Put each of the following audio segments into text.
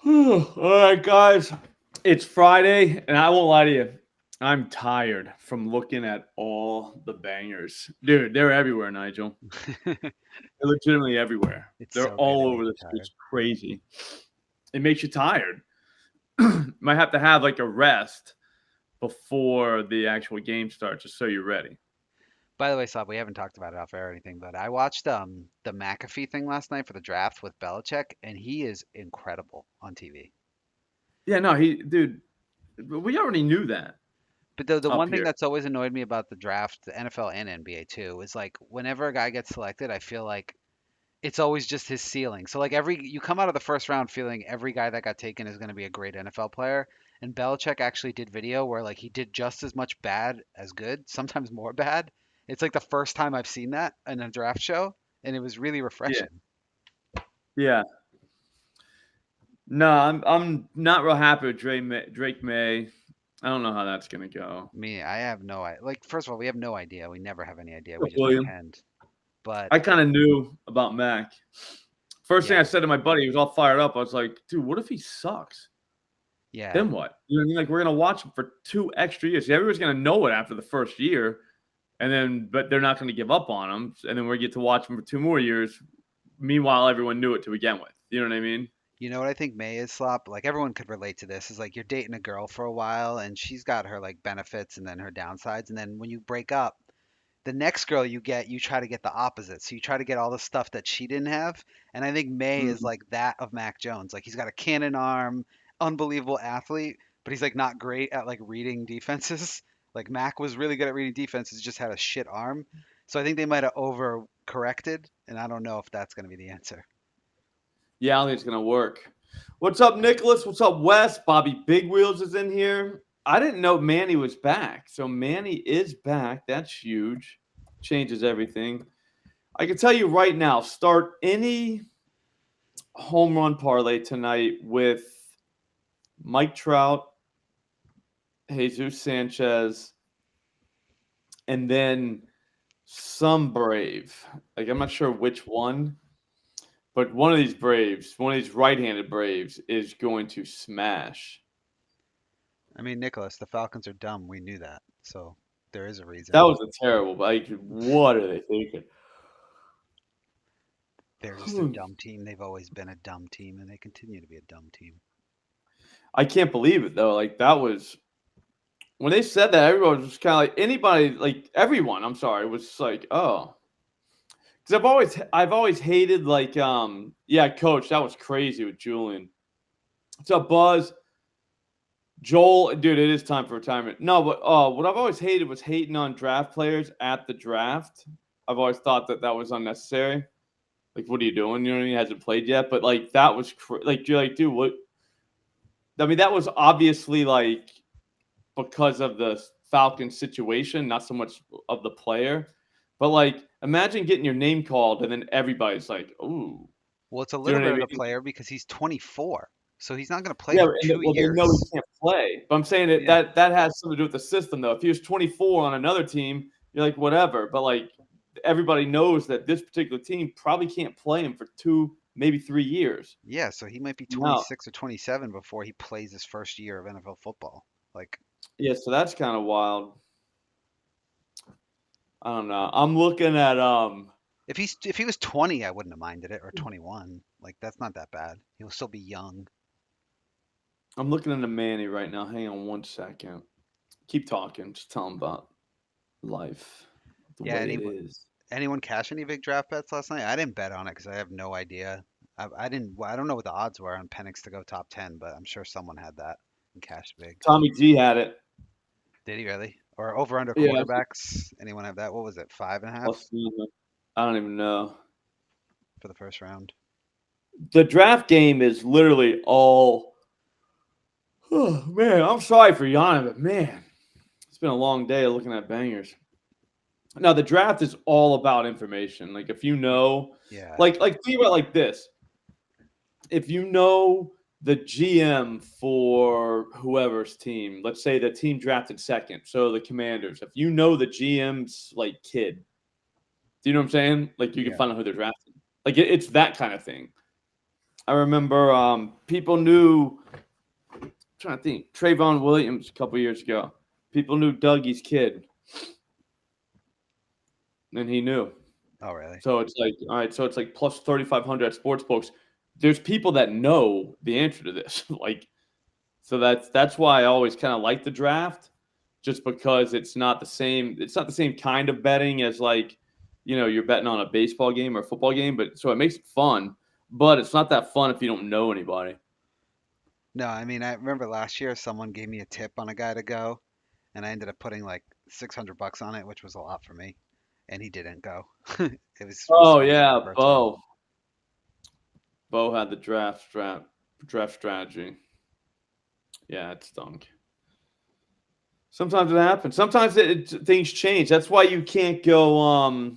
All right, guys. It's Friday, and I won't lie to you. I'm tired from looking at all the bangers. Dude, they're everywhere, Nigel. They're legitimately everywhere. It's They're so good all to over make the you street. tired. It's crazy. It makes you tired. Might have to have like a rest before the actual game starts just so you're ready. By the way, Slop, we haven't talked about it off air or anything, but I watched the McAfee thing last night for the draft with Belichick, and he is incredible on TV. Yeah, no, dude, we already knew that But the up one thing here. that's always annoyed me about the draft, the NFL and NBA too, is like whenever a guy gets selected, I feel like it's always just his ceiling. So like every you come out of the first round feeling every guy that got taken is going to be a great NFL player. And Belichick actually did video where like he did just as much bad as good, sometimes more bad. It's like the first time I've seen that in a draft show, and it was really Yeah. refreshing. Yeah. No, I'm not real happy with Drake May. I don't know how that's gonna go. Me, I have no idea. Like first of all, we have no idea. We never have any idea. We just William. pretend. But I kind of knew about Mac. First thing I yeah, said to my buddy, he was all fired up. I was like, dude, what if he sucks? yeah. Then what? You know what I mean? Like, we're going to watch him for 2 extra years. Everybody's going to know it after the first year. And then, but they're not going to give up on him. And then we get to watch him for 2 more years. Meanwhile, everyone knew it to begin with. You know what I mean? You know what I think May is, Slop? Like everyone could relate to this. Is like you're dating a girl for a while and she's got her like benefits and then her downsides. And then when you break up, the next girl you get, you try to get the opposite. So you try to get all the stuff that she didn't have. And I think May is Mhm. like that of Mac Jones. Like he's got a cannon arm, unbelievable athlete, but he's like not great at like reading defenses. Like Mac was really good at reading defenses, just had a shit arm. So I think they might have overcorrected, and I don't know if that's going to be the answer. Yeah, I don't think it's going to work. What's up, Nicholas? What's up, Wes? Bobby Big Wheels is in here. I didn't know Manny was back. So Manny is back. That's huge. Changes everything. I can tell you right now, start any home run parlay tonight with Mike Trout, Jesus Sanchez, and then some Brave. Like, I'm not sure which one, but one of these Braves, one of these right-handed Braves, is going to smash. I mean, Nicholas, the Falcons are dumb. We knew that. So there is a That reason. was a terrible. Like, what are they thinking? They're just a dumb team. They've always been a dumb team, and they continue to be a dumb team. I can't believe it though. Like, that was when they said that. Everyone was kind of like anybody, like everyone. I'm sorry, was like, oh, because I've always hated like yeah, coach, that was crazy with Julian. What's up, Buzz? Joel, dude, it is time for retirement. No, but what I've always hated was hating on draft players at the draft. I've always thought that was unnecessary. Like, what are you doing? You know what I mean? He hasn't played yet, but like that was like you're like, dude, what? I mean, that was obviously like because of the Falcons situation, not so much of the player. But like, imagine getting your name called and then everybody's like, "Ooh," Well, it's a do you little know what bit I of the mean? player because he's 24, so he's not going to play Yeah, for and two well, they know he years. can't play. But I'm saying that Yeah, that has something to do with the system, though. If he was 24 on another team, you're like, whatever. But like, everybody knows that this particular team probably can't play him for 2, maybe 3 years. yeah. So he might be No, 26 or 27 before he plays his first year of NFL football. Like, yeah, so that's kind of wild. I don't know. I'm looking at if he was 20, I wouldn't have minded it, or 21. Like, that's not that bad. He'll still be young. I'm looking into Manny right now. Hang on one second. Keep talking. Just tell him about life, the Yeah. way it is. Anyone cash any big draft bets last night? I didn't bet on it because I have no idea. I didn't. I don't know what the odds were on Penix to go top 10, but I'm sure someone had that and cashed big. Tommy G had it. Did he really? Or over under Yeah, quarterbacks? Anyone have that? What was it? Five and a half plus, I don't even know. for the first round. The draft game is literally all. Oh man, I'm sorry for yawning, but man, it's been a long day of looking at bangers. Now the draft is all about information. Like if you know, Yeah. like think about it like this: if you know the GM for whoever's team, let's say the team drafted second, so the Commanders. If you know the GM's like kid, do you know what I'm saying? Like you can Yeah. find out who they're drafting. Like it's that kind of thing. I remember people knew. I'm trying to think. Trayvon Williams a couple years ago. People knew Dougie's kid, and he knew. Oh, really? So it's like, all right. So it's like plus 3,500 at sportsbooks. There's people that know the answer to this. Like, so that's why I always kind of like the draft, just because it's not the same. It's not the same kind of betting as like, you're betting on a baseball game or a football game. But so it makes it fun. But it's not that fun if you don't know anybody. No, I mean, I remember last year someone gave me a tip on a guy to go, and I ended up putting like $600 on it, which was a lot for me, and he didn't go. It was Oh funny the yeah, first round. Bo. Bo had the draft strategy. Yeah, it stunk. Sometimes it happens. Sometimes things change. That's why you can't go.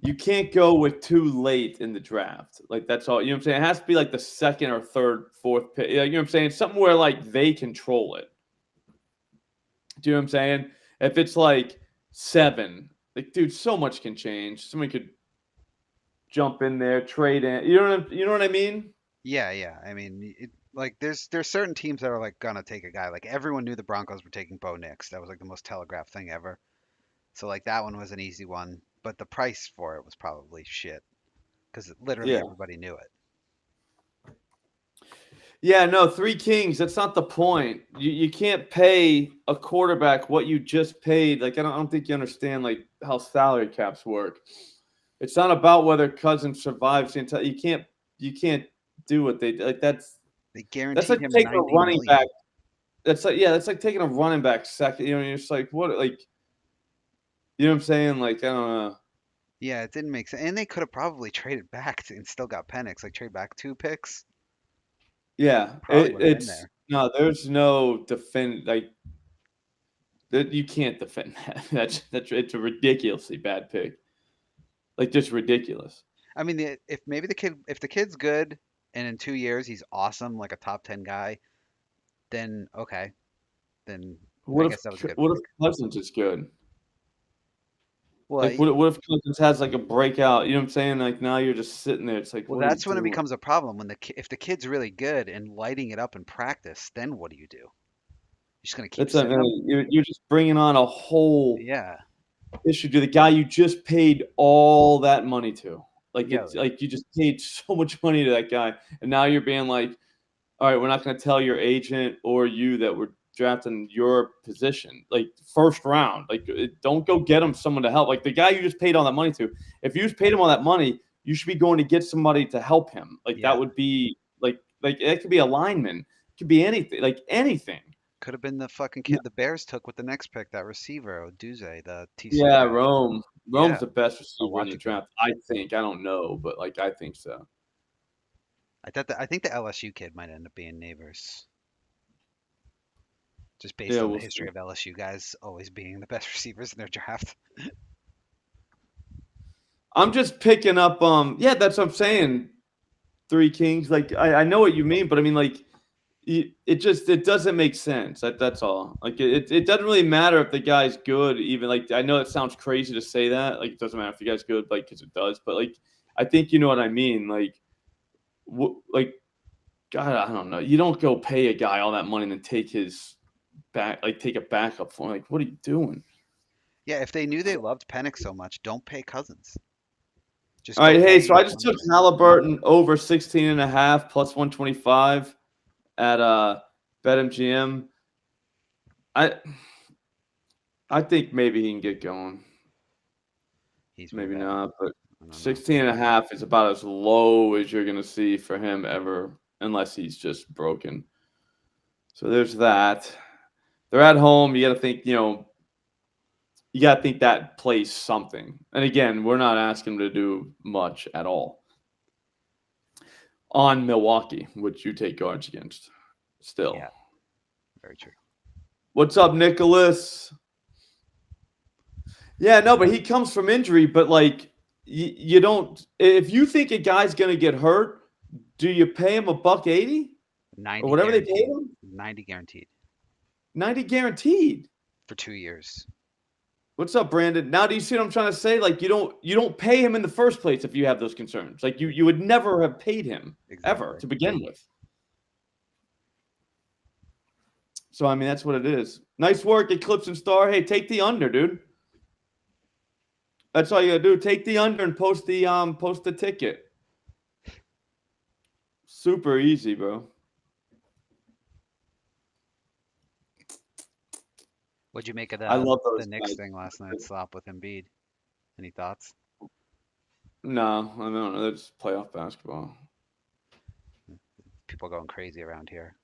You can't go with too late in the draft. Like that's all. You know what I'm saying? It has to be like the second or third, fourth pick. You know what I'm saying? Something where like they control it. Do you know what I'm saying? If it's like 7, like dude, so much can change. Somebody could jump in there, trade in. You know what I mean? Yeah, yeah. I mean, like there's certain teams that are like gonna take a guy. Like everyone knew the Broncos were taking Bo Nix. That was like the most telegraphed thing ever. So like that one was an easy one, but the price for it was probably shit because literally Yeah. everybody knew it. Yeah, no, Three Kings, that's not the point. You can't pay a quarterback what you just paid. Like I don't think you understand like how salary caps work. It's not about whether Cousins survives the entire you can't do what they like They that's guaranteed like him taking a 90 running back. million. That's like taking a running back second. You're just like what like you know what I'm saying? Like I don't know. Yeah, it didn't make sense. And they could have probably traded back and still got Penix, like trade back 2 picks. Yeah, Probably would have been it's there. no, there's no defend like that you can't defend that. That's it's a ridiculously bad pick. Like just ridiculous. I mean, if maybe if the kid's good and in 2 years he's awesome, like a top 10 guy, then okay, then I What if guess that was a good what if pick. Cousins is good? Well, Like what if Cousins has like a breakout? You know what I'm saying? Like now you're just sitting there. It's like well, what are you that's when it doing? becomes a problem when if the kid's really good and lighting it up in practice, then what do? You're just gonna keep That's I sitting him? mean, you're just bringing on a whole Yeah, issue to the guy you just paid all that money to. Like yeah, it's like you just paid so much money to that guy, and now you're being like, all right, we're not going to tell your agent or you that we're drafting your position, like first round. Like, don't go get him someone to help. Like the guy you just paid all that money to. If you just paid him all that money, you should be going to get somebody to help him. Like that yeah. would be like it could be a lineman, it could be anything, like anything. Could have been the fucking kid the Bears took with the next pick, that receiver, Oduze, the TCU Yeah, guy. Rome. Rome's Yeah, the best or receiver in the Washington. draft, I think. I don't know, but like I think so. I think the LSU kid might end up being Neighbors, just based Yeah, on the we'll see. history of LSU guys always being the best receivers in their draft. I'm just picking up. Yeah, that's what I'm saying. Three Kings. Like I know what you mean, but I mean like it doesn't make sense. That's all. Like it doesn't really matter if the guy's good. Even like I know it sounds crazy to say that. Like it doesn't matter if the guy's good, like because it does. But like I think you know what I mean. Like God, I don't know. You don't go pay a guy all that money and then take his take a backup for him. Like what are you doing? Yeah, if they knew they loved Penix so much, don't pay Cousins. Just All go right, hey, so pay I just one of took those. Halliburton over 16.5 plus 125 at BetMGM. I I think maybe he can get going. He's been Maybe bad. not, but I don't know. 16.5 is about as low as you're going to see for him ever, unless he's just broken. So there's that. They're at home. You got to think, you got to think that plays something. And again, we're not asking him to do much at all on Milwaukee, which you take guards against still. Yeah, very true. What's up, Nicholas? Yeah, no, but he comes from injury, but like you don't if you think a guy's going to get hurt, do you pay him a buck 80 or 90 whatever they paid guaranteed. him? 90 guaranteed 90 guaranteed. for 2 years. What's up, Brandon? Now, do you see what I'm trying to say? Like, you don't pay him in the first place if you have those concerns. Like, you would never have paid him ever Exactly. to begin with. So, I mean, that's what it is. Nice work, Eclipse and Star. Hey, take the under, dude. That's all you gotta do. Take the under and post the ticket. Super easy, bro. What'd you make of I love the those Knicks guys. thing last night? Slop with Embiid. Any thoughts? No, I don't know. That's playoff basketball. People going crazy around here.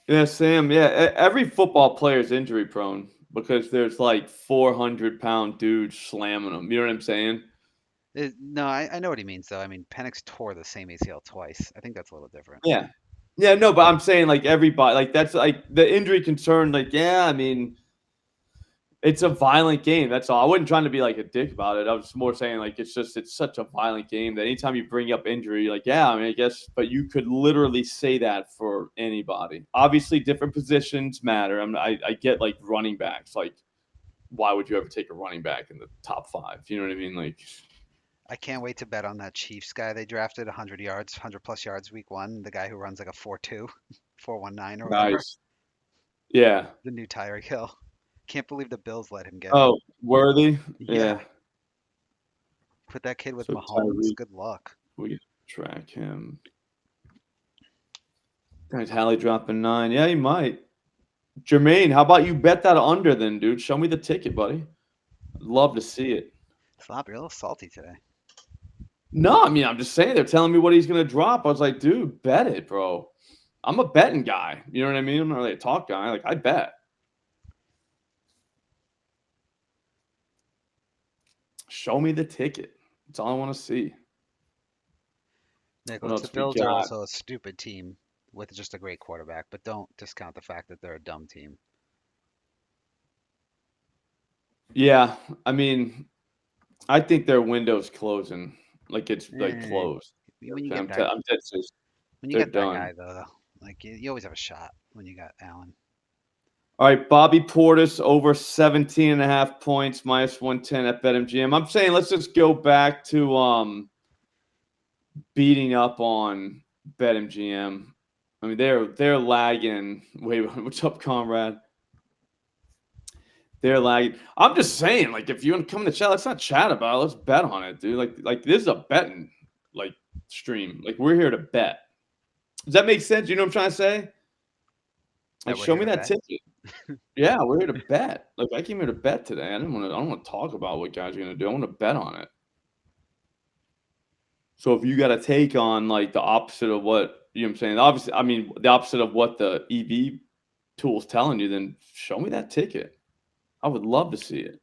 Yeah, Sam. Yeah, every football player is injury prone because there's like 400-pound dudes slamming them. You know what I'm saying? No, I know what he means though. I mean, Penix tore the same ACL twice. I think that's a little different. Yeah. Yeah, no, but I'm saying like everybody, like that's like the injury concern. Like, yeah, I mean, it's a violent game. That's all. I wasn't trying to be like a dick about it. I was more saying like it's such a violent game that anytime you bring up injury, like yeah, I mean I guess, but you could literally say that for anybody. Obviously, different positions matter. I get like running backs. Like, why would you ever take a running back in the top 5? You know what I mean? Like, I can't wait to bet on that Chiefs guy they drafted 100 yards, 100 plus yards week 1. The guy who runs like a 4.2, 4.19 or whatever. nice. Yeah. The new Tyreek Hill. Can't believe the Bills let him get him. Oh, Worthy. Yeah, Yeah. put that kid with So Mahomes. Tyreek, Good luck. we track him. Guys, Hallie dropping 9. Yeah, he might. Jermaine, how about you bet that under then, dude? Show me the ticket, buddy. I'd love to see it. Slop, you're a little salty today. No, I mean, I'm just saying they're telling me what he's going to drop. I was like, dude, bet it, bro. I'm a betting guy. You know what I mean? I'm not really a talk guy. Like, I bet. Show me the ticket. That's all I want to see. What Nicholas, the else we Bills are got? also a stupid team with just a great quarterback, but don't discount the fact that they're a dumb team. Yeah, I mean, I think their window's closing. Like, it's, like, Eh, closed. when you I'm, get that, I'm dead serious. when you They're get that done. guy though, like you always have a shot when you got Allen. All right, Bobby Portis over 17.5 points, minus 110 at BetMGM. I'm saying let's just go back to beating up on BetMGM. I mean, they're lagging. Wait, what's up, comrade? They're lagging. I'm just saying, like, if you want to come in the chat, let's not chat about it. Let's bet on it, dude. Like this is a betting like stream. Like, we're here to bet. Does that make sense? You know what I'm trying to say? Like, That we're show here me to that bet. ticket. Yeah, we're here to bet. Like, I came here to bet today. I don't want to talk about what guys are gonna do. I want to bet on it. So if you got a take on like the opposite of what you know what I'm saying, obviously, I mean the opposite of what the EV tool's telling you, then show me that ticket. I would love to see it.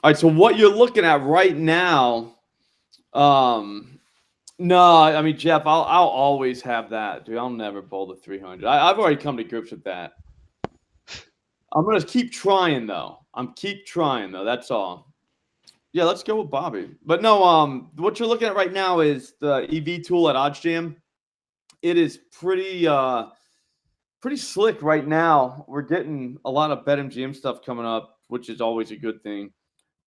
All right, so what you're looking at right now, no, I mean Jeff, I'll always have that, dude. I'll never bowl the 300. I've already come to grips with that. I'm gonna keep trying though. That's all. Yeah, let's go with Bobby. But no, what you're looking at right now is the EV tool at OddsJam. It is pretty slick right now. We're getting a lot of BetMGM stuff coming up, which is always a good thing.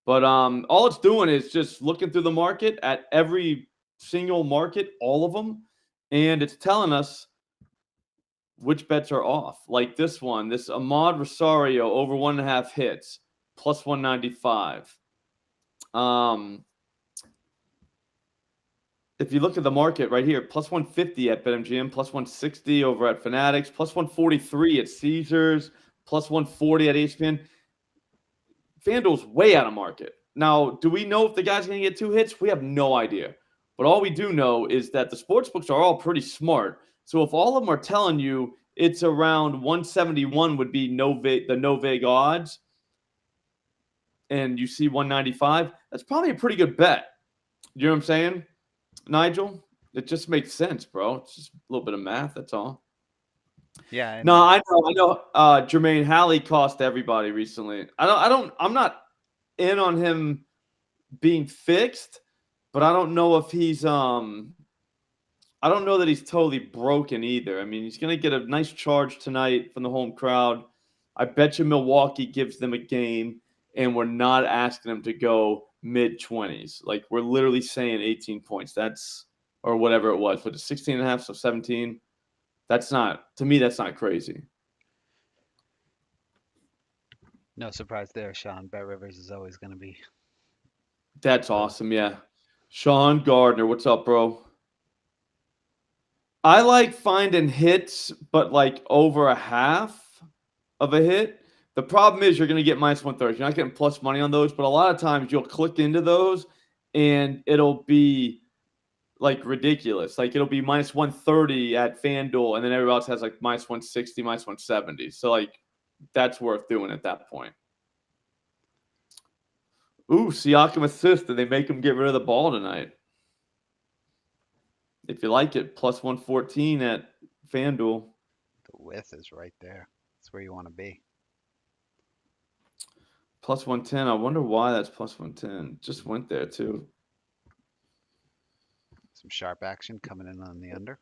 But all it's doing is just looking through the market at every single market, all of them, and it's telling us which bets are off. Like this one, this Ahmad Rosario over 1.5 hits, plus 195. If you look at the market right here, plus 150 at BetMGM, plus 160 over at Fanatics, plus 143 at Caesars, plus 140 at ESPN. FanDuel's way out of market. Now, do we know if the guy's going to get 2 hits? We have no idea. But all we do know is that the sportsbooks are all pretty smart. So if all of them are telling you it's around 171 would be the no vig odds, and you see 195, that's probably a pretty good bet. You know what I'm saying, Nigel? It just makes sense, bro. It's just a little bit of math. That's all. Yeah, No, I know. Jermaine Hallie cost everybody recently. I'm not in on him being fixed, but I don't know if he's I don't know that he's totally broken either. I mean, he's going to get a nice charge tonight from the home crowd. I bet you Milwaukee gives them a game, and we're not asking them to go mid-20s. Like, we're literally saying 18 points. That's – or whatever it was. But it's 16 and a half, so 17. That's not – to me, that's not crazy. No surprise there, Sean. Bet Rivers is always going to be. That's awesome, yeah. Sean Gardner, what's up, bro? I like finding hits, but like over a half of a hit. The problem is you're going to get minus 130. You're not getting plus money on those, but a lot of times you'll click into those and it'll be like ridiculous. Like it'll be minus 130 at FanDuel, and then everybody else has like minus 160, minus 170. So like that's worth doing at that point. Ooh, Siakam assist. Did they make him get rid of the ball tonight? If you like it, plus 114 at FanDuel. The width is right there. That's where you want to be. Plus 110. I wonder why that's plus 110. Just went there, too. Some sharp action coming in on the under.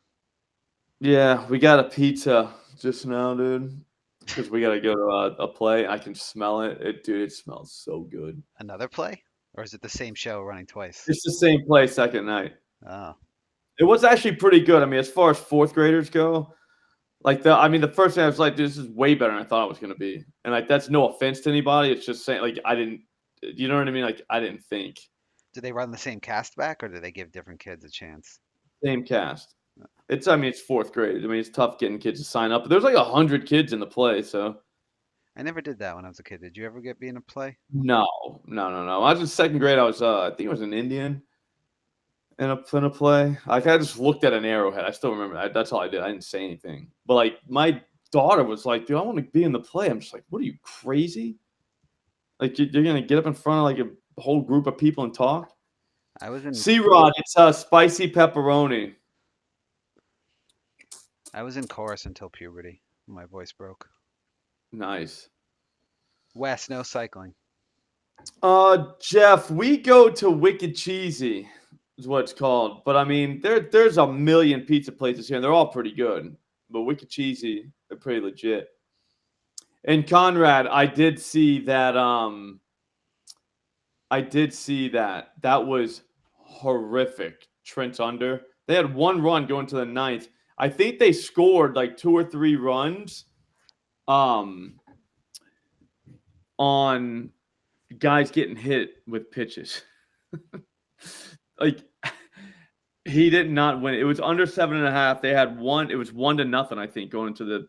Yeah, we got a pizza just now, dude. Because we got to go to a play. I can smell it. Dude, it smells so good. Another play? Or is it the same show running twice? It's the same play second night. Oh. It was actually pretty good. I mean, as far as fourth graders go, like the first thing I was like, this is way better than I thought it was going to be. And like, that's no offense to anybody. It's just saying, like, you know what I mean? Like, I didn't think. Do they run the same cast back, or do they give different kids a chance? Same cast. It's fourth grade. I mean, it's tough getting kids to sign up. But there's like 100 kids in the play, so. I never did that when I was a kid. Did you ever get be in a play? No. I was in second grade. I think I was an Indian in a play. Like, I just looked at an arrowhead. I still remember that. That's all I did. I didn't say anything. But like my daughter was like, dude, I want to be in the play. I'm just like, what are you, crazy? Like you're gonna get up in front of like a whole group of people and talk? I was in C-Rod, it's spicy pepperoni. I was in chorus until puberty. My voice broke. Nice. Wes, no cycling. Jeff, we go to Wicked Cheesy, is what it's called. But I mean, there's a million pizza places here, and they're all pretty good. But Wicked Cheesy, they're pretty legit. And Conrad, I did see that. That was horrific. Trent's under. They had one run going to the ninth. I think they scored like 2 or 3 runs. On guys getting hit with pitches. Like he did not win. It was under 7.5. They had one. It was 1-0, I think, going into the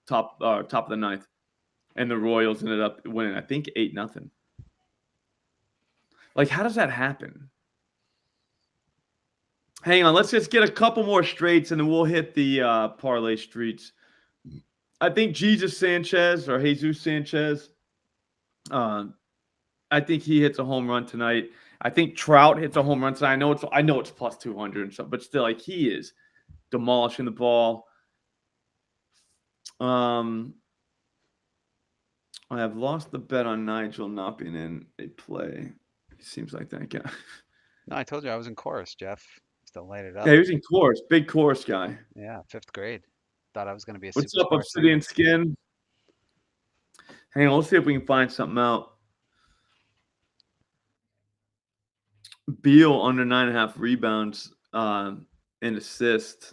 top of the ninth, and the Royals ended up winning. I think 8-0. Like, how does that happen? Hang on, let's just get a couple more straights, and then we'll hit the parlay streets. I think Jesus Sanchez. I think he hits a home run tonight. I think Trout hits a home run tonight. I know it's plus 200 and stuff, but still, like he is demolishing the ball. I have lost the bet on Nigel not being in a play. He seems like that guy. No, I told you I was in chorus, Jeff. Still light it up. Yeah, he was in chorus. Big chorus guy. Yeah, 5th grade. Thought I was going to be a What's super up, Obsidian Skin? Hang on, let's see if we can find something out. Beal under 9.5 rebounds and assists.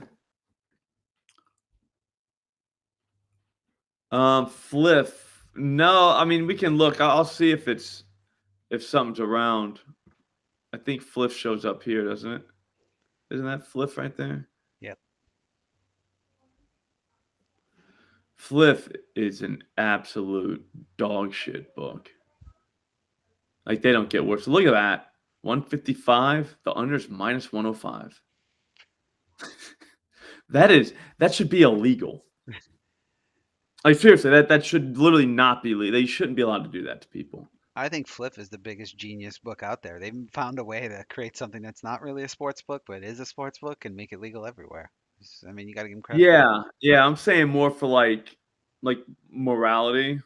Fliff. No, I mean we can look. I'll see if something's around. I think Fliff shows up here, doesn't it? Isn't that Fliff right there? Yep. Fliff is an absolute dog shit book. Like they don't get worse. Look at that. 155. The under's minus 105. That should be illegal. Like seriously, that should literally not be legal. They shouldn't be allowed to do that to people. I think Flip is the biggest genius book out there. They've found a way to create something that's not really a sports book, but is a sports book and make it legal everywhere. I mean, you got to give them credit. Yeah. I'm saying more for like morality,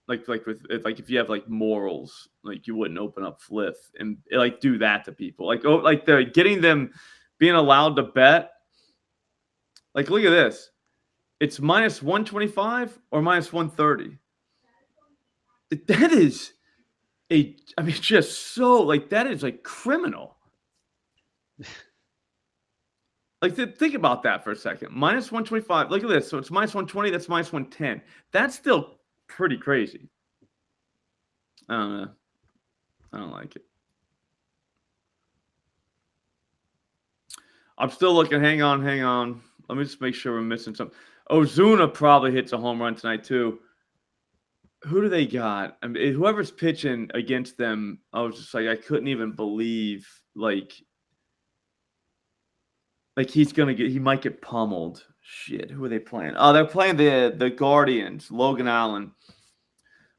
like if you have like morals, like you wouldn't open up Flip and like do that to people. Like they're getting them being allowed to bet Like, look at this. It's minus 125 or minus 130. That is just so, like, that is, like, criminal. Like, think about that for a second. Minus 125. Look at this. So it's minus 120. That's minus 110. That's still pretty crazy. I don't know. I don't like it. I'm still looking. Hang on. Let me just make sure we're missing something. Ozuna probably hits a home run tonight, too. Who do they got? I mean, whoever's pitching against them, I was just like, I couldn't even believe, like he might get pummeled. Shit, who are they playing? Oh, they're playing the Guardians, Logan Allen.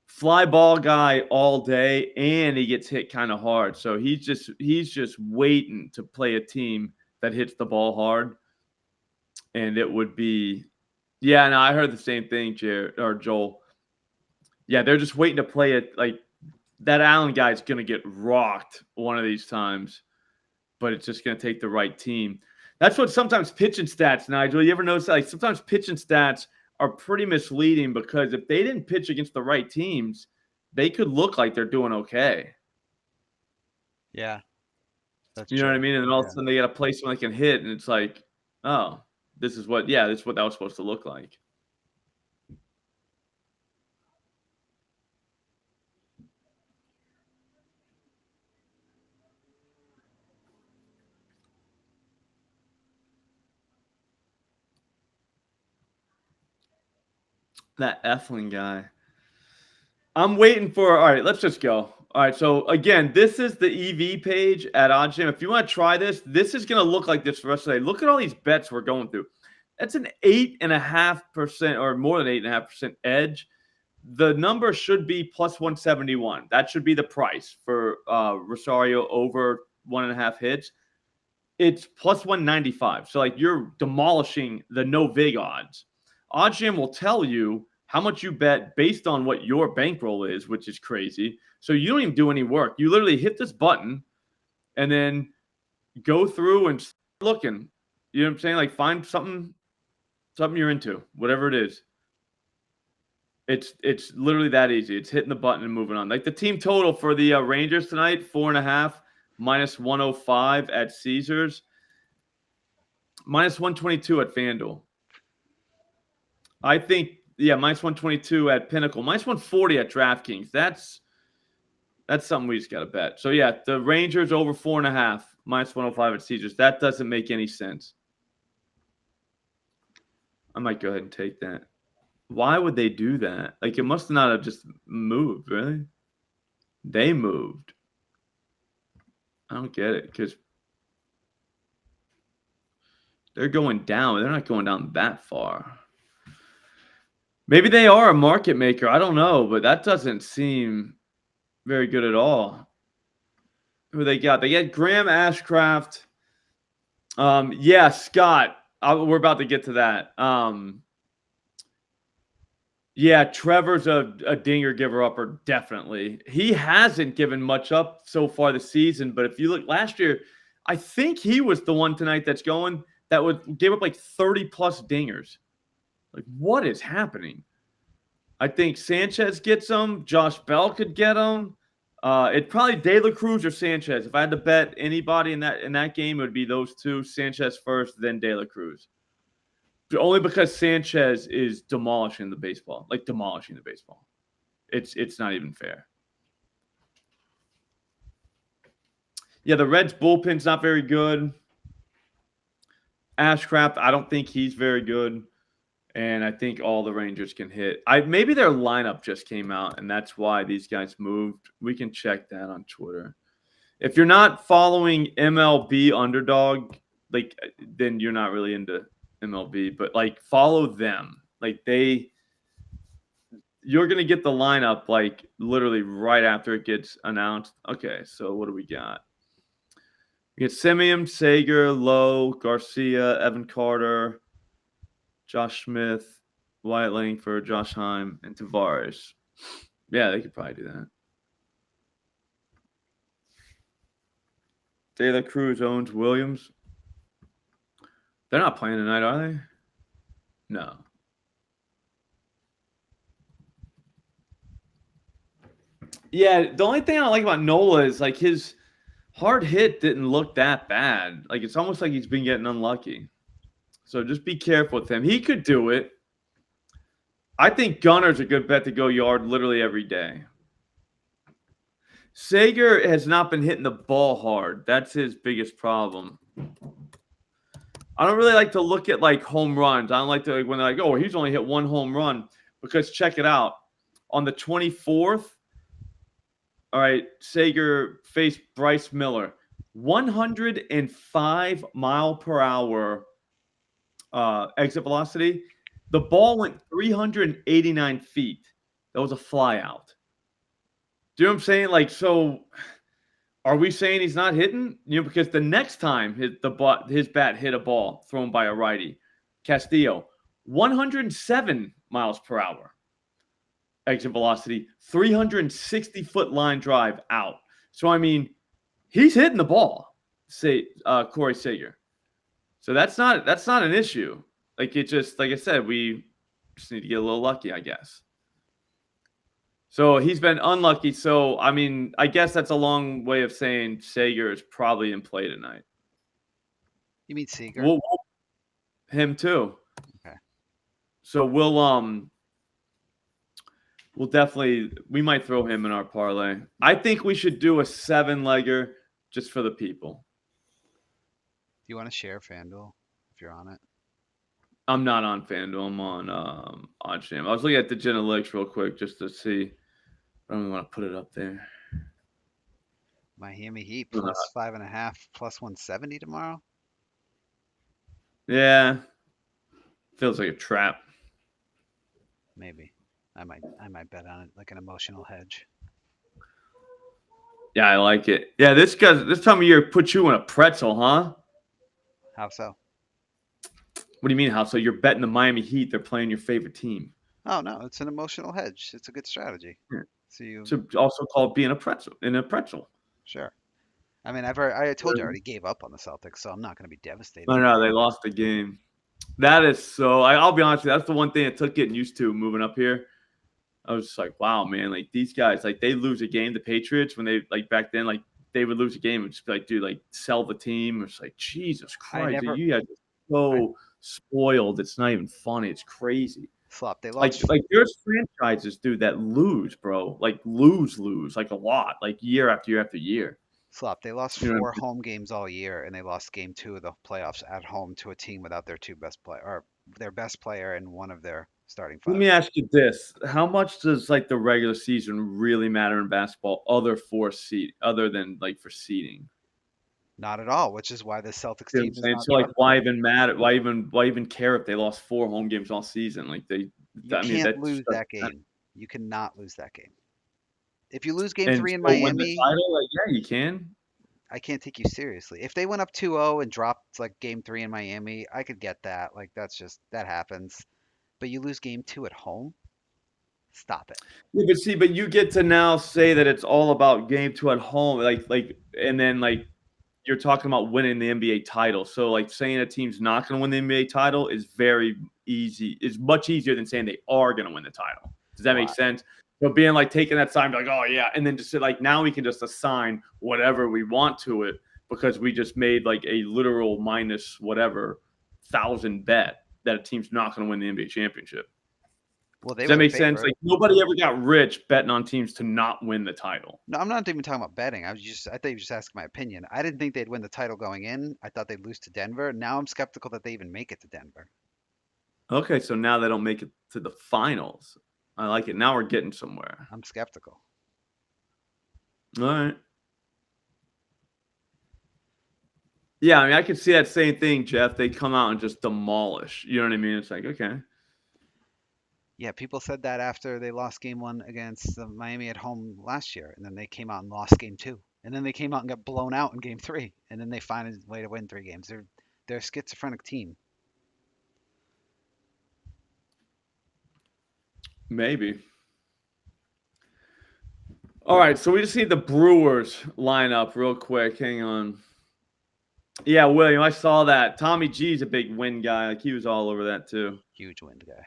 Fly ball guy all day, and he gets hit kind of hard. So he's just waiting to play a team that hits the ball hard. And it would be, yeah, no, I heard the same thing, Joel. Yeah, they're just waiting to play it. Like, that Allen guy's going to get rocked one of these times, but it's just going to take the right team. That's what sometimes pitching stats, Nigel. You ever notice that? Like, sometimes pitching stats are pretty misleading because if they didn't pitch against the right teams, they could look like they're doing okay. Yeah. That's you know true. what I mean? And then all of a sudden they got to play someone that can hit, and it's like, oh, this is what that was supposed to look like. That Eflin guy. I'm waiting for. All right, let's just go. All right, so again, this is the EV page at OddsJam. If you want to try this is going to look like this for the rest of the day. Look at all these bets we're going through. That's an 8.5% or more than 8.5% edge. The number should be plus 171. That should be the price for Rosario over 1.5 hits. It's plus 195. So, like, you're demolishing the no vig odds. OddsJam will tell you how much you bet based on what your bankroll is, which is crazy. So you don't even do any work. You literally hit this button and then go through and start looking. You know what I'm saying? Like, find something you're into, whatever it is. It's literally that easy. It's hitting the button and moving on. Like, the team total for the Rangers tonight, 4.5, minus 105 at Caesars, minus 122 at FanDuel. I think, yeah, minus 122 at Pinnacle, minus 140 at DraftKings. That's something we just got to bet. So, yeah, the Rangers over 4.5, minus 105 at Caesars. That doesn't make any sense. I might go ahead and take that. Why would they do that? Like, it must not have just moved, really. They moved. I don't get it because they're going down. They're not going down that far. Maybe they are a market maker. I don't know, but that doesn't seem very good at all. Who they got? They get Graham Ashcraft. Yeah, Scott. We're about to get to that. Yeah, Trevor's a dinger giver upper, definitely. He hasn't given much up so far this season, but if you look last year, I think he was the one tonight that gave up like 30-plus dingers. Like, what is happening? I think Sanchez gets them. Josh Bell could get them. It'd probably De La Cruz or Sanchez. If I had to bet anybody in that game, it would be those two. Sanchez first, then De La Cruz. Only because Sanchez is demolishing the baseball. Like, demolishing the baseball. It's not even fair. Yeah, the Reds bullpen's not very good. Ashcraft, I don't think he's very good. And I think all the Rangers can hit. Maybe their lineup just came out, and that's why these guys moved. We can check that on Twitter. If you're not following MLB Underdog, like, then you're not really into MLB. But, like, follow them. Like, you're gonna get the lineup like literally right after it gets announced. Okay, so what do we got? We get Semien, Sager, Lowe, Garcia, Evan Carter, Josh Smith, Wyatt Langford, Josh Heim, and Tavares. Yeah, they could probably do that. De La Cruz owns Williams. They're not playing tonight, are they? No. Yeah, the only thing I don't like about Nola is like his hard hit didn't look that bad. Like it's almost like he's been getting unlucky. So just be careful with him. He could do it. I think Gunner's a good bet to go yard literally every day. Sager has not been hitting the ball hard. That's his biggest problem. I don't really like to look at like home runs. I don't like to like, when they're like, oh, he's only hit one home run. Because check it out. On the 24th, all right, Sager faced Bryce Miller. 105 mile per hour exit velocity. The ball went 389 feet. That was a fly out. Do you know what I'm saying? Like, so are we saying he's not hitting? You know, because the next time his bat hit a ball thrown by a righty, Castillo, 107 miles per hour exit velocity, 360-foot line drive out. So, I mean, he's hitting the ball, say Corey Seager. So that's not an issue. Like it just, like I said, we just need to get a little lucky, I guess. So he's been unlucky. So, I mean, I guess that's a long way of saying Sager is probably in play tonight. You mean Seager? Him too. Okay. So we'll definitely, we might throw him in our parlay. I think we should do a 7-legger just for the people. Do you want to share FanDuel if you're on it? I'm not on FanDuel. I'm on OddsJam. I was looking at the Analytics real quick just to see. I don't even want to put it up there. Miami Heat plus 5.5 plus 170 tomorrow. Yeah, feels like a trap. Maybe I might bet on it like an emotional hedge. Yeah, I like it. Yeah, this time of year puts you in a pretzel, huh? How so? What do you mean how so? You're betting the Miami Heat. They're playing your favorite team. Oh no, it's an emotional hedge. It's a good strategy. Yeah. So you It's also called being a pretzel in a pretzel. Sure. I mean, I told you I already gave up on the Celtics, so I'm not going to be devastated. No, they lost the game. That is so. I'll be honest with you. That's the one thing that took getting used to moving up here. I was just like, wow, man. Like these guys, like they lose a game. The Patriots, when they like back then, like they would lose a game and just be like, dude, like sell the team. It's like Jesus Christ, you guys are so spoiled. It's not even funny. It's crazy. Slop, they lost. Like there's franchises, dude, that lose, bro. Like lose, like a lot, like year after year after year. Slop, they lost 4 home games all year, and they lost game 2 of the playoffs at home to a team without their 2 best player, or their best player and one of their starting 5. Let me ask you this: how much does like the regular season really matter in basketball, other than like for seeding? Not at all, which is why the Celtics team is not. So like, why even matter? Why even care if they lost 4 home games all season? Like you can't lose that game. You cannot lose that game. If you lose game 3 in Miami, win the title, like, yeah, you can. I can't take you seriously. If they went up 2-0 and dropped like game 3 in Miami, I could get that. Like that happens. But you lose game 2 at home? Stop it. Yeah, but you get to now say that it's all about game 2 at home, and then like you're talking about winning the NBA title. So like saying a team's not going to win the NBA title is very easy. It's much easier than saying they are going to win the title. Does that make sense? So being like taking that sign, like, oh yeah, and then just like now we can just assign whatever we want to it because we just made like a literal minus whatever 1,000 bet that a team's not going to win the NBA championship. Well, does that make sense? Like nobody ever got rich betting on teams to not win the title. No, I'm not even talking about betting. I thought you were just asking my opinion. I didn't think they'd win the title going in. I thought they'd lose to Denver. Now I'm skeptical that they even make it to Denver. Okay, so now they don't make it to the finals. I like it. Now we're getting somewhere. I'm skeptical. All right. Yeah, I mean, I could see that same thing, Jeff. They come out and just demolish. You know what I mean? It's like, okay. Yeah, people said that after they lost game 1 against Miami at home last year, and then they came out and lost game 2, and then they came out and got blown out in game 3, and then they find a way to win 3 games. They're a schizophrenic team. Maybe. All right, so we just need the Brewers line up real quick. Hang on. Yeah, William, I saw that. Tommy G's a big win guy. Like he was all over that too. Huge wind guy.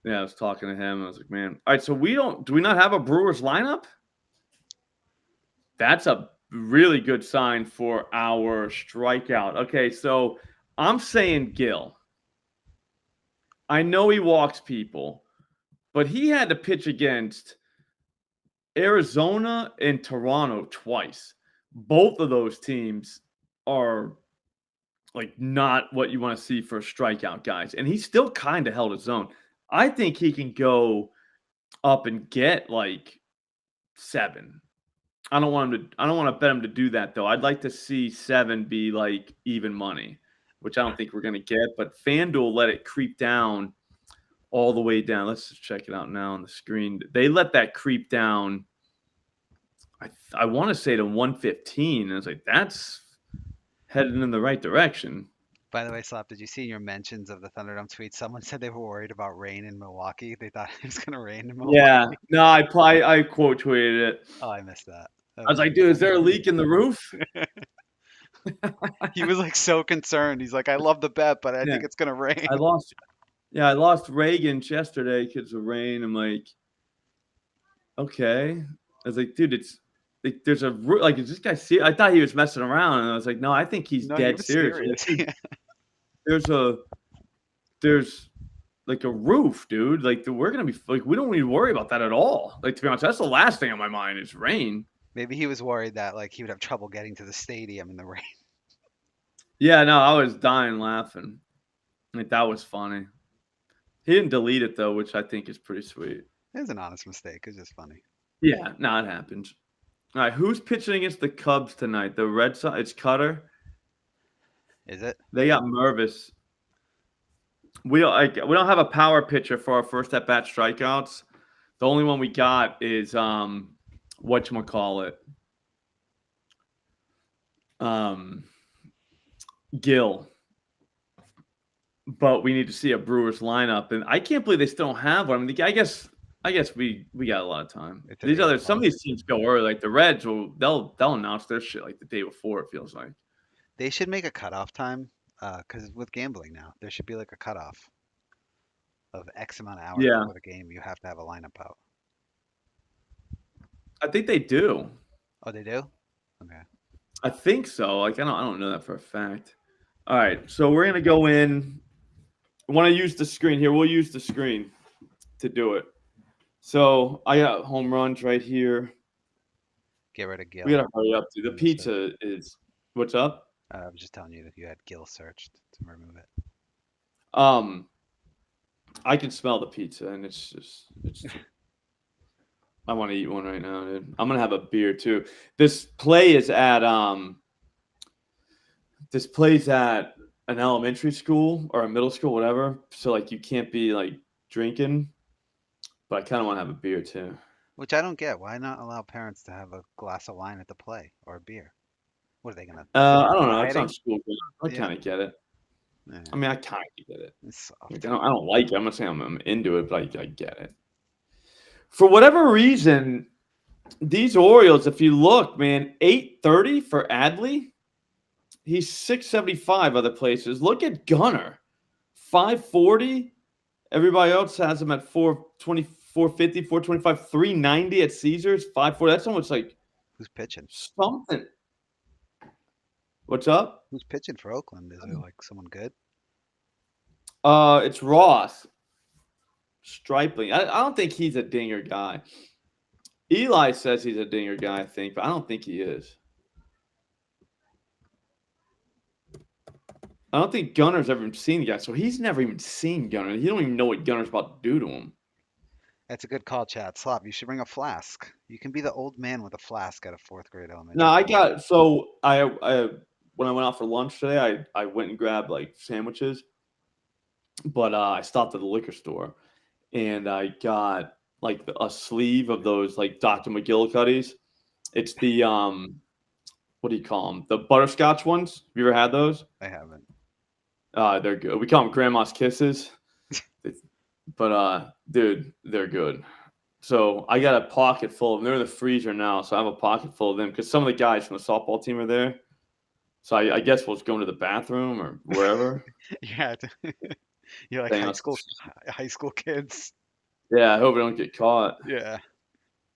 Yeah, I was talking to him. I was like, man. All right, so do we not have a Brewers lineup? That's a really good sign for our strikeout. Okay, so I'm saying Gil. I know he walks people, but he had to pitch against Arizona and Toronto twice. Both of those teams are like not what you want to see for a strikeout, guys. And he still kind of held his own. I think he can go up and get like 7. I don't want to bet him to do that though. I'd like to see 7 be like even money, which I don't think we're gonna get. But FanDuel let it creep down all the way down. Let's just check it out now on the screen. They let that creep down. I want to say to 115. And I was like, that's headed in the right direction. By the way, Slop, did you see in your mentions of the Thunderdome tweet? Someone said they were worried about rain in Milwaukee. They thought it was going to rain in Milwaukee. Yeah. No, I quote tweeted it. Oh, I missed that. I was like, dude, is there a leak in the roof? He was like so concerned. He's like, I love the bet, but I think it's going to rain. I lost Reagan yesterday because of rain. I'm like, okay. I was like, dude, it's like there's a like is this guy see? I thought he was messing around, and I was like, no, I think he's dead serious. There's like a roof, dude. Like we're gonna be like we don't need to worry about that at all. Like to be honest, that's the last thing on my mind is rain. Maybe he was worried that like he would have trouble getting to the stadium in the rain. Yeah, no, I was dying laughing. Like that was funny. He didn't delete it though, which I think is pretty sweet. It was an honest mistake. It's just funny. Yeah, no, it happens. All right, who's pitching against the Cubs tonight? The Red Sox. It's Cutter. Is it? They got Mervis. We don't have a power pitcher for our first at bat strikeouts. The only one we got is whatchamacallit. Gil. But we need to see a Brewers lineup, and I can't believe they still don't have one. I mean, I guess we got a lot of time. Some of these teams go early. Like the Reds they'll announce their shit like the day before. It feels like they should make a cutoff time because with gambling now there should be like a cutoff of X amount of hours before the game. You have to have a lineup out. I think they do. Oh, they do? Okay. I think so. Like I don't know that for a fact. All right, so we're gonna go in. I want to use the screen here. We'll use the screen to do it. So I got home runs right here. Get rid of Gil. We gotta hurry up, dude. The pizza is what's up? I was just telling you that you had Gil searched to remove it. I can smell the pizza, and it's I want to eat one right now, dude. I'm gonna have a beer too. This plays at an elementary school or a middle school, whatever. So like you can't be like drinking, but I kind of want to have a beer too. Which I don't get. Why not allow parents to have a glass of wine at the play or a beer? What are they gonna? I don't know. It's on school. I kind of get it. Yeah. I mean, I kind of get it. Like, I don't like it. I'm not saying I'm into it, but I get it. For whatever reason, these Orioles, if you look, man, 830 for Adley. He's 675 other places. Look at Gunnar, 540. Everybody else has him at 420, 450, 425, 390 at Caesars, 540. That's almost like who's pitching? Something. What's up? Who's pitching for Oakland? Is it like someone good? It's Ross. Stripling. I don't think he's a dinger guy. Eli says he's a dinger guy, I think, but I don't think he is. I don't think Gunner's ever seen the guy, so he's never even seen Gunner. He don't even know what Gunner's about to do to him. That's a good call, Chad. Slop, you should bring a flask. You can be the old man with a flask at a 4th grade elementary. No, I when I went out for lunch today, I went and grabbed like sandwiches, but I stopped at the liquor store, and I got like a sleeve of those like Dr. McGillicuddy's. It's the what do you call them? The butterscotch ones. Have you ever had those? I haven't. They're good. We call them Grandma's Kisses. But dude, they're good. So I got a pocket full of them. They're in the freezer now, so I have a pocket full of them because some of the guys from the softball team are there. So I guess we'll just go into the bathroom or wherever. Yeah, you're like Staying out some high school kids. Yeah, I hope we don't get caught. Yeah.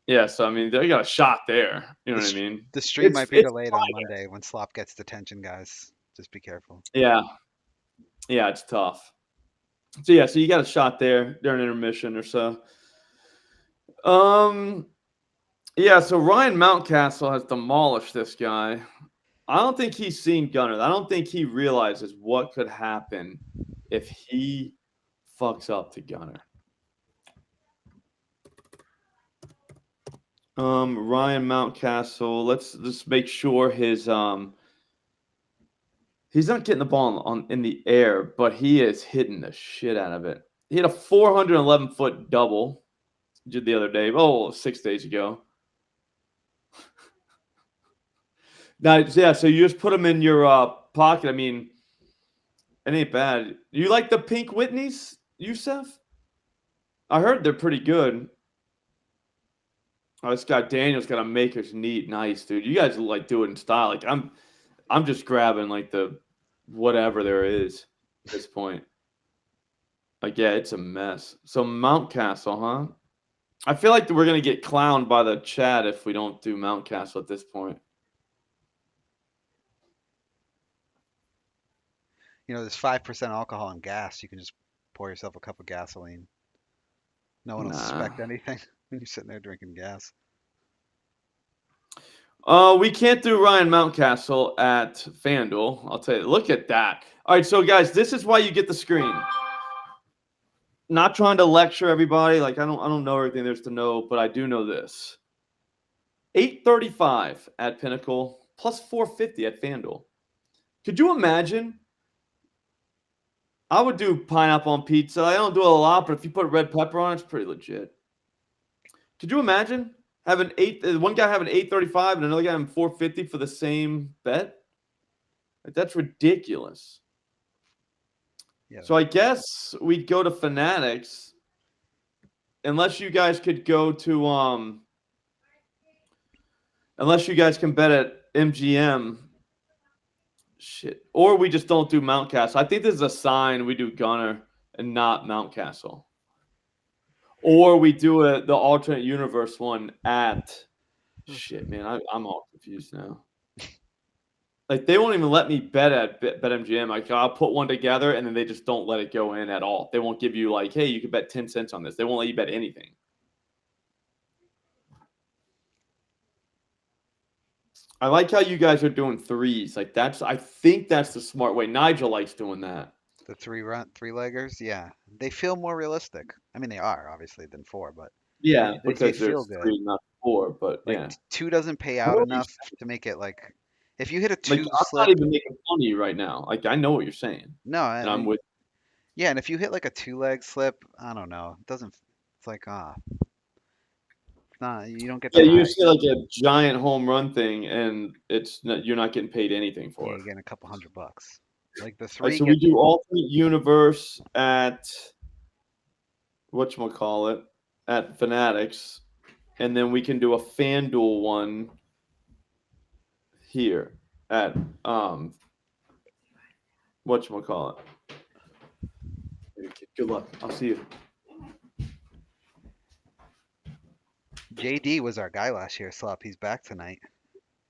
Yeah, so I mean, they got a shot there. You know The what I s- mean? the stream might be It's delayed on Monday when Slop gets detention, guys. Just be careful. yeah, yeah, it's tough. So yeah, so you got a shot there during intermission or so. Um, yeah, so Ryan Mountcastle has demolished this guy. I don't think he's seen Gunner. I don't think he realizes what could happen if he fucks up to Gunner. Ryan Mountcastle. Let's just make sure his he's not getting the ball in the air, but he is hitting the shit out of it. He had a 411-foot double the other day. Oh, 6 days ago. Now, yeah, so you just put them in your pocket. I mean, it ain't bad. You like the pink Whitneys, Yusef? I heard they're pretty good. Oh, this guy Daniel's got a Maker's neat, nice, dude. You guys like do it in style. Like I'm just grabbing like the whatever there is at this point. Like, yeah, it's a mess. So Mountcastle, huh? I feel like we're gonna get clowned by the chat if we don't do Mountcastle at this point. You know, there's 5% alcohol and gas. You can just pour yourself a cup of gasoline. No one will Nah. suspect anything when you're sitting there drinking gas. We can't do Ryan Mountcastle at FanDuel. I'll tell you. Look at that. All right, so guys, this is why you get the screen. Not trying to lecture everybody. Like I don't know everything there's to know, but I do know this. 835 at Pinnacle plus 450 at FanDuel. Could you imagine? I would do pineapple on pizza. I don't do it a lot, but if you put red pepper on it, it's pretty legit. Could you imagine having one guy having 835 and another guy having 450 for the same bet? Like, that's ridiculous. Yeah. So I guess we'd go to Fanatics, unless you guys could go to unless you guys can bet at MGM. Shit. Or we just don't do Mountcastle. I think this is a sign we do Gunner and not Mountcastle. Or we do the alternate universe one at shit, man. I'm all confused now. Like they won't even let me bet at BetMGM. Like I'll put one together and then they just don't let it go in at all. They won't give you like, hey, you can bet 10 cents on this. They won't let you bet anything. I like how you guys are doing threes. Like I think that's the smart way. Nigel likes doing that. The three-leggers, yeah. They feel more realistic. I mean, they are obviously than four, but Yeah, they because feel there's good. three, not four. But Like yeah, two doesn't pay I know out what you're enough to make it like if you hit a like two I'm not slip, even making fun of you right now. Like I know what you're saying, no, and I'm with. yeah, and if you hit like a two-leg slip, I don't know, it doesn't. It's like it's not. You don't get the Yeah, you high. see like a giant home run thing, and you're not getting paid anything Yeah, for it. you're getting a couple $100. Like the All right, three so we gets do alternate universe at whatchamacallit at Fanatics, and then we can do a FanDuel one here at whatchamacallit. Good luck. I'll see you. JD was our guy last year. Slop. He's back tonight.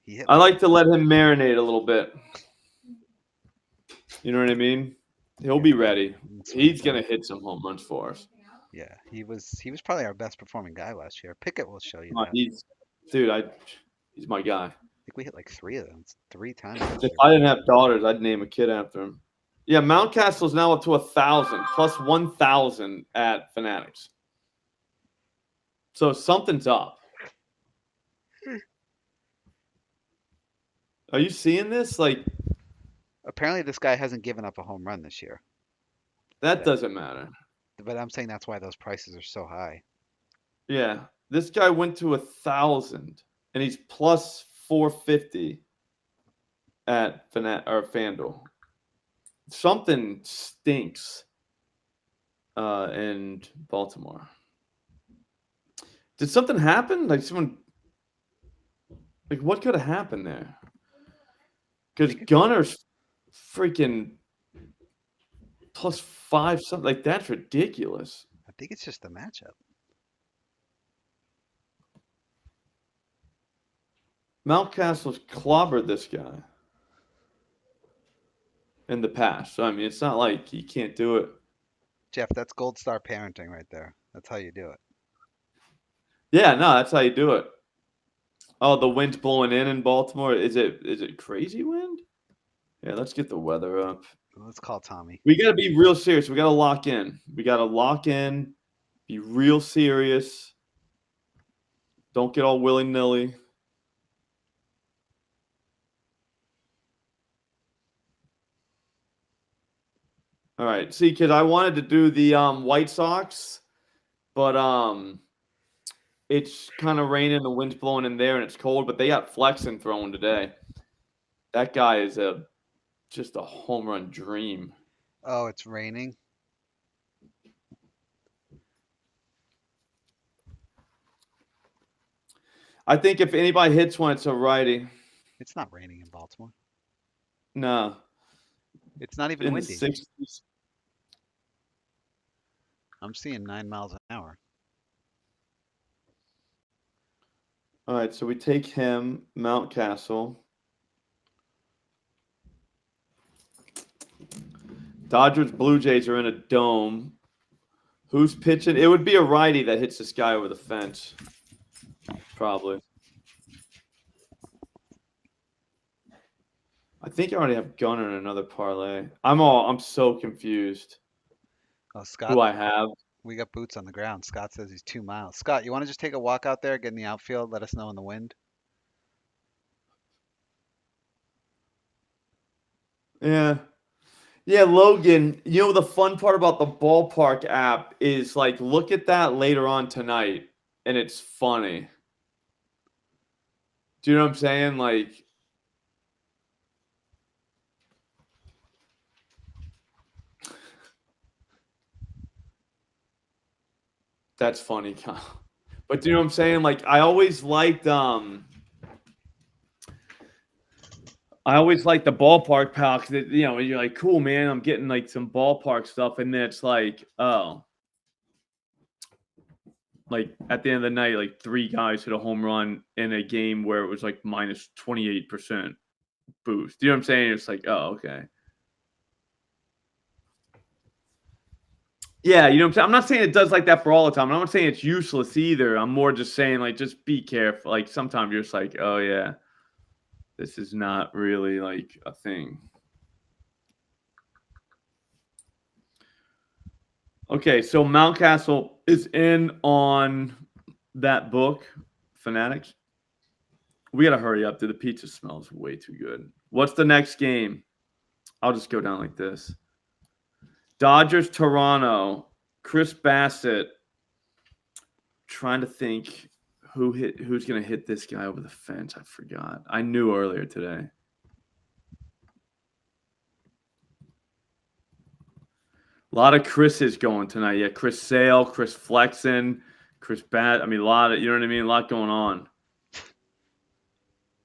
He hit I like like to let him marinate a little bit. You know what I mean? He'll be ready. He's gonna hit some home runs for us. yeah. He was probably our best performing guy last year. Pickett will show you Come on, that. he's my guy. I think we hit like three of them. It's 3 times. If I didn't have daughters, I'd name a kid after him. Yeah, Mountcastle's now up to 1,000 plus 1,000 at Fanatics. So something's up. Are you seeing this? Like Apparently, this guy hasn't given up a home run this year. that doesn't matter. But I'm saying that's why those prices are so high. Yeah, this guy went to 1,000 and he's plus 450 at FanDuel. Something stinks in Baltimore. Did something happen? Like what could have happened there? Because Gunner's freaking +5 something. Like, that's ridiculous. I think it's just the matchup. Mountcastle's clobbered this guy in the past. So, I mean, it's not like he can't do it. Jeff, that's gold star parenting right there. That's how you do it. Yeah, no, that's how you do it. Oh, the wind's blowing in Baltimore. Is it crazy wind? Yeah, let's get the weather up. Let's call Tommy. We got to be real serious. We got to lock in. We got to lock in, be real serious. Don't get all willy-nilly. All right. See, kid, I wanted to do the White Sox, but it's kind of raining, the wind's blowing in there, and it's cold, but they got Flexen throwing today. That guy is just a home run dream. Oh, it's raining. I think if anybody hits one, it's a righty. It's not raining in Baltimore. No. It's not even In windy. the 60s. I'm seeing 9 miles an hour. All right, so we take him, Mountcastle. Dodgers, Blue Jays are in a dome. Who's pitching? It would be a righty that hits this guy over the fence. Probably. I think I already have Gunner in another parlay. I'm so confused. Oh, Scott. Who I have. We got boots on the ground. Scott says he's 2 miles. Scott, you want to just take a walk out there, get in the outfield, let us know in the wind? Yeah. Yeah, Logan, you know the fun part about the Ballpark app is like look at that later on tonight and it's funny. Do you know what I'm saying? Like that's funny, Kyle. But do you know what I'm saying? Like I always liked the Ballpark pal because you know you're like cool man, I'm getting like some Ballpark stuff, and then it's like like at the end of the night, like 3 guys hit a home run in a game where it was like minus 28% boost. Do you know what I'm saying? It's like okay. Yeah, you know what I'm saying? I'm not saying it does like that for all the time. I'm not saying it's useless either. I'm more just saying, like, just be careful. Like, sometimes you're just like, oh, yeah, this is not really, like, a thing. Okay, so Mountcastle is in on that book, Fanatics. We got to hurry up, dude. The pizza smells way too good. What's the next game? I'll just go down like this. Dodgers, Toronto, Chris Bassett. Trying to think who's going to hit this guy over the fence. I forgot. I knew earlier today. A lot of Chris's going tonight. Yeah, Chris Sale, Chris Flexen, Chris Bat. I mean, a lot of, you know what I mean? A lot going on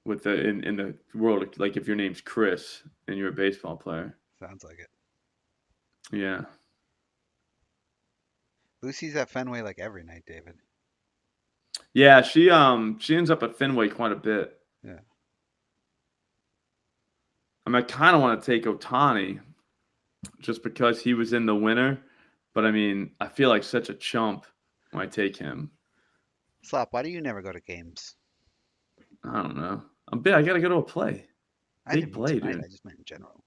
with the in the world. Like if your name's Chris and you're a baseball player. Sounds like it. Yeah. Lucy's at Fenway like every night, David. Yeah, she ends up at Fenway quite a bit. Yeah. I mean, I kind of want to take Ohtani just because he was in the winner, but I mean, I feel like such a chump when I take him. Slop, why do you never go to games? I don't know. I got to go to a play. I didn't mean tonight, dude. I just meant in general.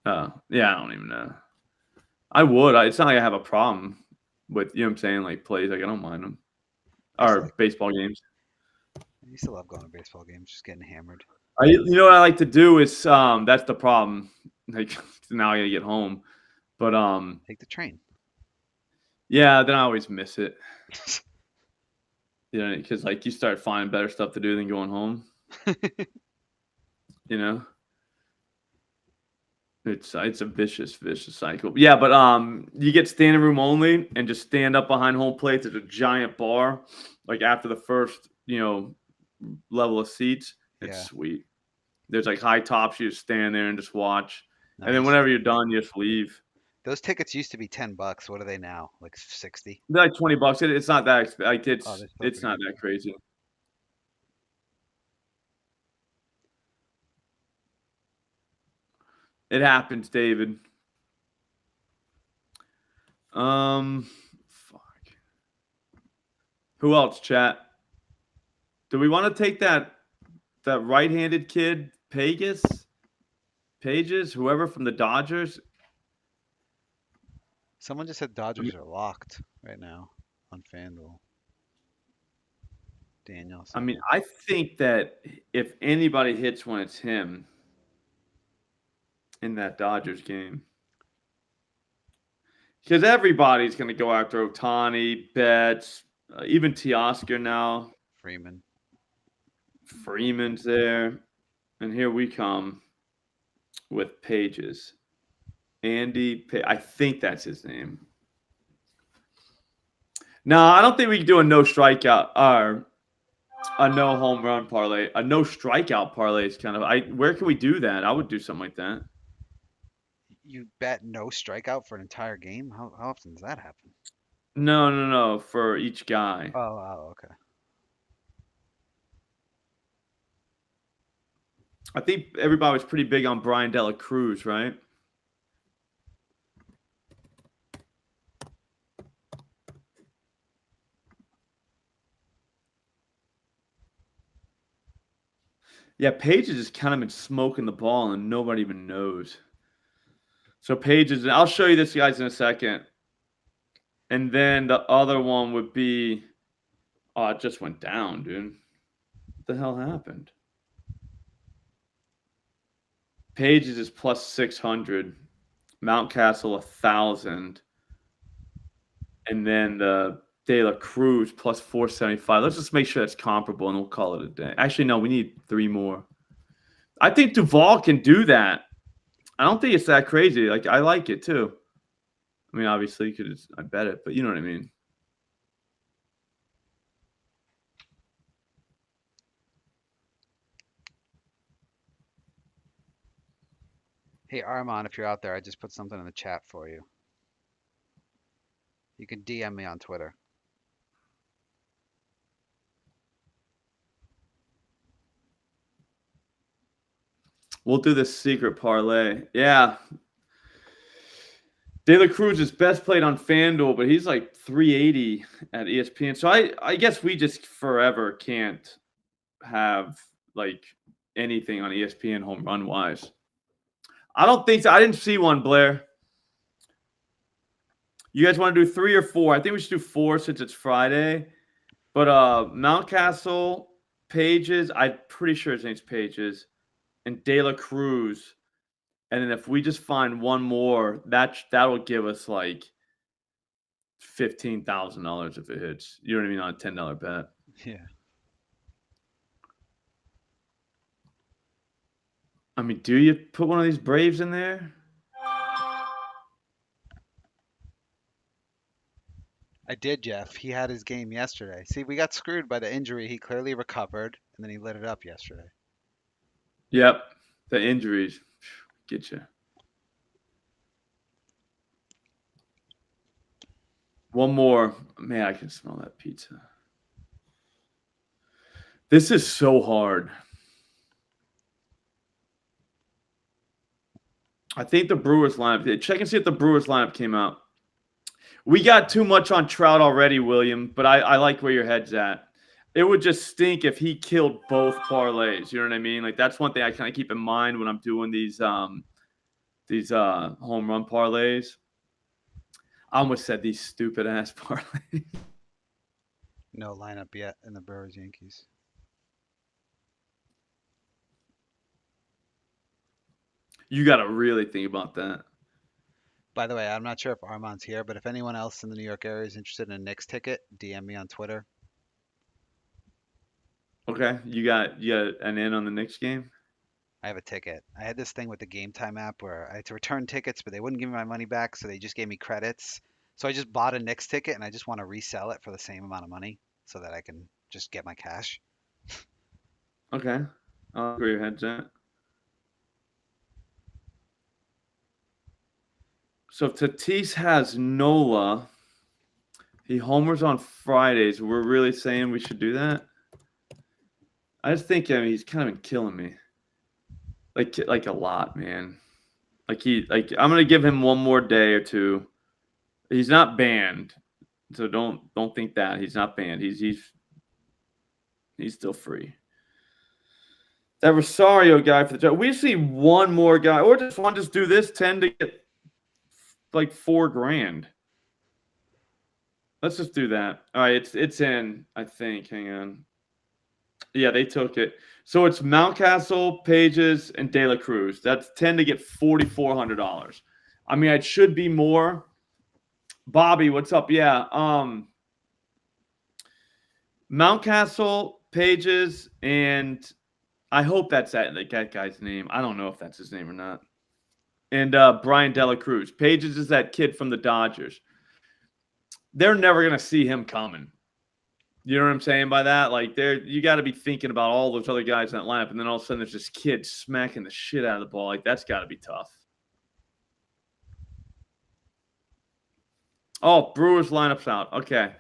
Oh, yeah, I don't even know. I would. It's not like I have a problem with, you know what I'm saying, like plays. Like, I don't mind them. Or baseball games. I used to love going to baseball games, just getting hammered. You know what I like to do is that's the problem. Like now I gotta get home, but take the train. Yeah, then I always miss it. You know, because like you start finding better stuff to do than going home. You know, it's a vicious cycle. Yeah, but you get standing room only and just stand up behind home plate. There's a giant bar, like after the first level of seats. It's sweet. There's like high tops. You just stand there and just watch, and then Nice. whenever you're done, you just leave. Those tickets used to be $10. What are they now? Like 60? They're like $20. It's not that like Oh, they're still it's pretty not that reasonable. crazy. It happens, David. Fuck. Who else, chat? Do we want to take that right-handed kid, Pages, whoever from the Dodgers? Someone just said Dodgers are locked right now on FanDuel. Daniel I said mean, that. I think that if anybody hits one, it's him in that Dodgers game. Because everybody's going to go after Ohtani, Betts, even Teoscar now. Freeman. Freeman's there. And here we come with Pages. I think that's his name. No, I don't think we can do a no strikeout or a no home run parlay. A no strikeout parlay is kind of where can we do that? I would do something like that. You bet no strikeout for an entire game? How often does that happen? No, for each guy. Oh, okay. I think everybody was pretty big on Brian De La Cruz, right? Yeah, Pages has kind of been smoking the ball and nobody even knows. So Pages, and I'll show you this guys in a second. And then the other one would be, oh, it just went down, dude. What the hell happened? Pages is plus 600, Mountcastle 1,000, and then the De La Cruz plus 475. Let's just make sure that's comparable, and we'll call it a day. Actually, no, we need 3 more. I think Duvall can do that. I don't think it's that crazy. Like I like it too. I mean, obviously, because I bet it, but you know what I mean. Hey, Armand, if you're out there, I just put something in the chat for you. You can DM me on Twitter. We'll do this secret parlay. Yeah. De La Cruz is best played on FanDuel, but he's like 380 at ESPN. So I guess we just forever can't have like anything on ESPN home run wise. I don't think so. I didn't see one, Blair. You guys want to do 3 or 4? I think we should do 4 since it's Friday. But Mountcastle, Pages, I'm pretty sure his name's Pages, and De La Cruz. And then if we just find one more, that'll give us like $15,000 if it hits. You know what I mean, on a $10 bet. Yeah. I mean, do you put one of these Braves in there? I did, Jeff. He had his game yesterday. See, we got screwed by the injury. He clearly recovered, and then he lit it up yesterday. Yep. The injuries get you. One more. Man, I can smell that pizza. This is so hard. I think the Brewers lineup. Check and see if the Brewers lineup came out. We got too much on Trout already, William, but I like where your head's at. It would just stink if he killed both parlays. You know what I mean? Like that's one thing I kind of keep in mind when I'm doing these home run parlays. I almost said these stupid ass parlays. No lineup yet in the Brewers Yankees. You got to really think about that. By the way, I'm not sure if Armand's here, but if anyone else in the New York area is interested in a Knicks ticket, DM me on Twitter. Okay, you got an in on the Knicks game. I have a ticket. I had this thing with the Game Time app where I had to return tickets, but they wouldn't give me my money back, so they just gave me credits. So I just bought a Knicks ticket, and I just want to resell it for the same amount of money so that I can just get my cash. Okay, I like where your head's at. So Tatis has Nola. He homers on Fridays. We're really saying we should do that? I just think he's kind of been killing me. Like a lot, man. I'm gonna give him one more day or two. He's not banned. So don't think that. He's not banned. He's still free. That Rosario guy for the job. We just need one more guy. Or just do this 10 to get like $4,000. Let's just do that. All right, it's in, I think. Hang on. Yeah, they took it. So it's Mountcastle, Pages, and De La Cruz. That's 10 to get $4,400. I mean, it should be more. Bobby, what's up? Yeah. Mountcastle, Pages, and I hope that's that guy's name. I don't know if that's his name or not. And Brian De La Cruz. Pages is that kid from the Dodgers. They're never going to see him coming. You know what I'm saying by that? Like, you got to be thinking about all those other guys in that lineup, and then all of a sudden there's this kid smacking the shit out of the ball. Like, that's got to be tough. Oh, Brewers lineup's out. Okay.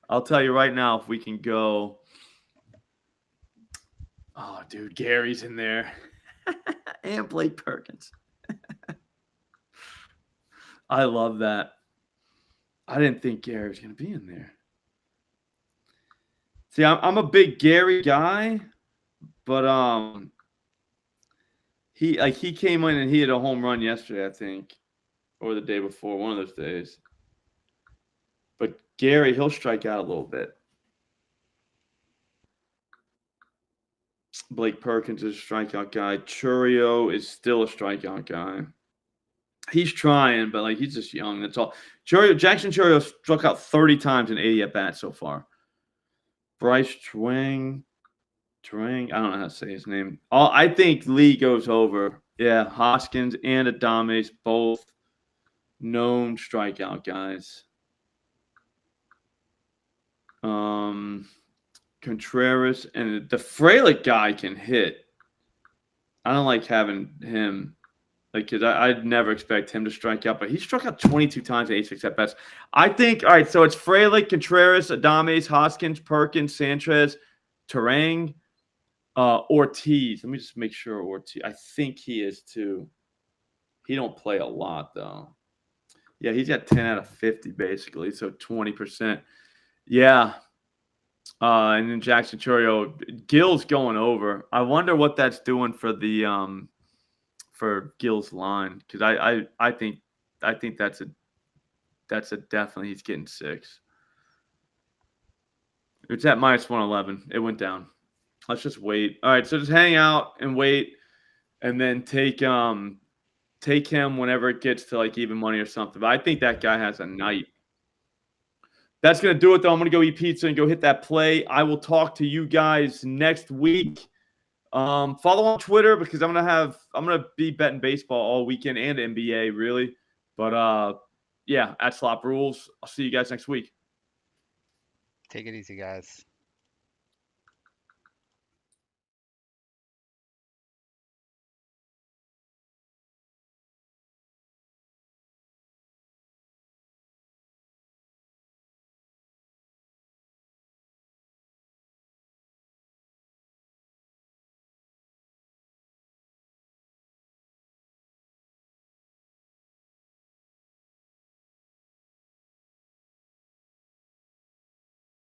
I'll tell you right now if we can go. Oh, dude, Gary's in there. And Blake Perkins. I love that. I didn't think Gary was going to be in there. See, I'm a big Gary guy, but he came in and he had a home run yesterday, I think, or the day before, one of those days. But Gary, he'll strike out a little bit. Blake Perkins is a strikeout guy. Churio is still a strikeout guy. He's trying, but he's just young. That's all. Jackson Churio struck out 30 times in 80 at bats so far. Bryce Twang, I don't know how to say his name. I think Lee goes over. Yeah, Hoskins and Adames, both known strikeout guys. Contreras and the Frelick guy can hit. I don't like having him. Because I'd never expect him to strike out, but he struck out 22 times in 86 at bats. I think, all right, so it's Frelick, Contreras, Adames, Hoskins, Perkins, Sanchez, Terang, Ortiz. Let me just make sure Ortiz. I think he is too. He don't play a lot, though. Yeah, he's got 10 out of 50, basically, so 20%. Yeah. And then Jackson Churio. Gill's going over. I wonder what that's doing for the for Gill's line, because I think that's a definitely he's getting 6. It's at -111. It went down. Let's just wait. All right, so just hang out and wait, and then take him whenever it gets to even money or something. But I think that guy has a night. That's gonna do it though. I'm gonna go eat pizza and go hit that play. I will talk to you guys next week. Follow on Twitter because I'm gonna be betting baseball all weekend and NBA really. But yeah, at Slop Rules. I'll see you guys next week. Take it easy, guys.